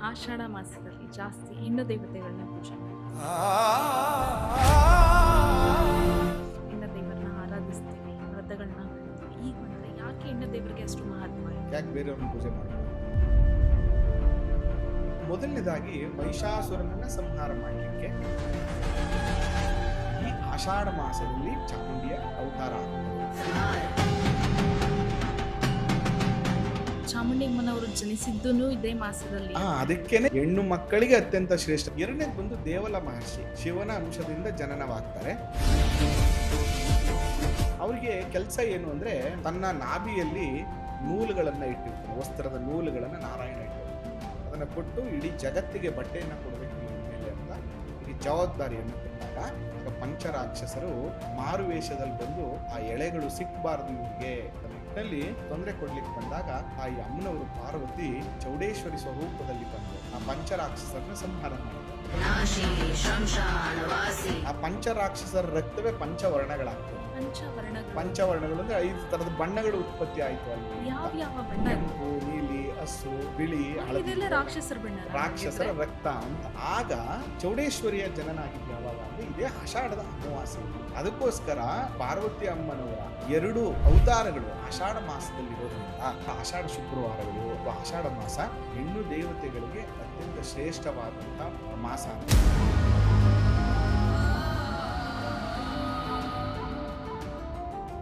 ಆಷಾಢ ಮಾಸದಲ್ಲಿ ಜಾಸ್ತಿ ಹೆಣ್ಣು ದೇವತೆಗಳನ್ನ ಪೂಜೆ ಮಾಡ್ತೀವಿ. ಹೆಣ್ಣು ದೇವರನ್ನ ಆರಾಧಿಸ್ತೀವಿ, ವ್ರತಗಳನ್ನ ಮಾಡ್ತೀವಿ. ಈಗ ಬಂದರೆ ಯಾಕೆ ಹೆಣ್ಣು ದೇವರಿಗೆ ಅಷ್ಟು ಮಹತ್ವ ಇದೆ? ಯಾಕೆ ಬೇರೆಯವ್ರನ್ನ ಪೂಜೆ ಮಾಡ್ತಾರೆ? ಮೊದಲನೇದಾಗಿ ಮಹಿಷಾಸುರನನ್ನ ಸಂಹಾರ ಮಾಡಲಿಕ್ಕೆ ಈ ಆಷಾಢ ಮಾಸದಲ್ಲಿ ಚಾಮುಂಡಿಯ ಅವತಾರ ಚಾಮುಂಡಿಯಮ್ಮನವರು ಜನಿಸಿದ್ದೂ ಇದೇ ಮಾಸದಲ್ಲಿ. ಅದಕ್ಕೇನೆ ಹೆಣ್ಣು ಮಕ್ಕಳಿಗೆ ಅತ್ಯಂತ ಶ್ರೇಷ್ಠ. ಎರಡನೇದು ಬಂದು ದೇವಲ ಮಹರ್ಷಿ ಶಿವನ ಅಂಶದಿಂದ ಜನನವಾಗ್ತಾರೆ. ಅವರಿಗೆ ಕೆಲಸ ಏನು ಅಂದ್ರೆ ತನ್ನ ನಾಭಿಯಲ್ಲಿ ನೂಲುಗಳನ್ನ ಇಟ್ಟಿರ್ತಾರೆ, ವಸ್ತ್ರದ ನೂಲುಗಳನ್ನ ನಾರಾಯಣ ಇಟ್ಟಿರ್ತಾರೆ. ಅದನ್ನ ಕೊಟ್ಟು ಇಡೀ ಜಗತ್ತಿಗೆ ಬಟ್ಟೆಯನ್ನ ಕೊಡಬೇಕು ಮೇಲೆ ಅಂತ ಈ ಜವಾಬ್ದಾರಿಯನ್ನು ಕೊಟ್ಟಾಗ ಆಗ ಪಂಚರಾಕ್ಷಸರು ಮಾರುವೇಷದಲ್ಲಿ ಬಂದು ಆ ಎಳೆಗಳು ಸಿಕ್ಕಬಾರದು ಇವರಿಗೆ ನಿಟ್ಟಿನಲ್ಲಿ ತೊಂದರೆ ಕೊಡ್ಲಿಕ್ಕೆ ಬಂದಾಗ ಆ ಅಮ್ಮನವರು ಪಾರ್ವತಿ ಚೌಡೇಶ್ವರಿ ಸ್ವರೂಪದಲ್ಲಿ ಬಂದು ಆ ಪಂಚರಾಕ್ಷಸರನ್ನ ಸಂಹಾರ ಮಾಡಿದ್ರು. ಆ ಪಂಚರಾಕ್ಷಸರ ರಕ್ತವೇ ಪಂಚವರ್ಣಗಳಾಗ್ತವೆ. ಪಂಚವರ್ಣಗಳು ಅಂದ್ರೆ 5 ತರದ ಬಣ್ಣಗಳು ಉತ್ಪತ್ತಿ ಆಯ್ತು ಅಲ್ಲಿ. ಯಾವ ಬಣ್ಣ? ಕೆಂಪು, ನೀಲಿ, ಹಸು, ಬಿಳಿ, ಹಳದಿ, ರಾಕ್ಷಸರ ರಕ್ತ ಅಂತ. ಆಗ ಚೌಡೇಶ್ವರಿಯ ಜನನ ಆಗಿದ್ದು ಯಾವಾಗ ಅಂದ್ರೆ ಇದೇ ಆಷಾಢದ ಅಮಾವಾಸ್ಯೆ. ಅದಕ್ಕೋಸ್ಕರ ಪಾರ್ವತಿ ಅಮ್ಮನವರ 2 ಅವತಾರಗಳು ಆಷಾಢ ಮಾಸದಲ್ಲಿ ಇರೋದ್ರಿಂದ ಆಷಾಢ ಶುಕ್ರವಾರಗಳು ಅಥವಾ ಆಷಾಢ ಮಾಸ ಹೆಣ್ಣು ದೇವತೆಗಳಿಗೆ ಅತ್ಯಂತ ಶ್ರೇಷ್ಠವಾದಂತಹ ಮಾಸ.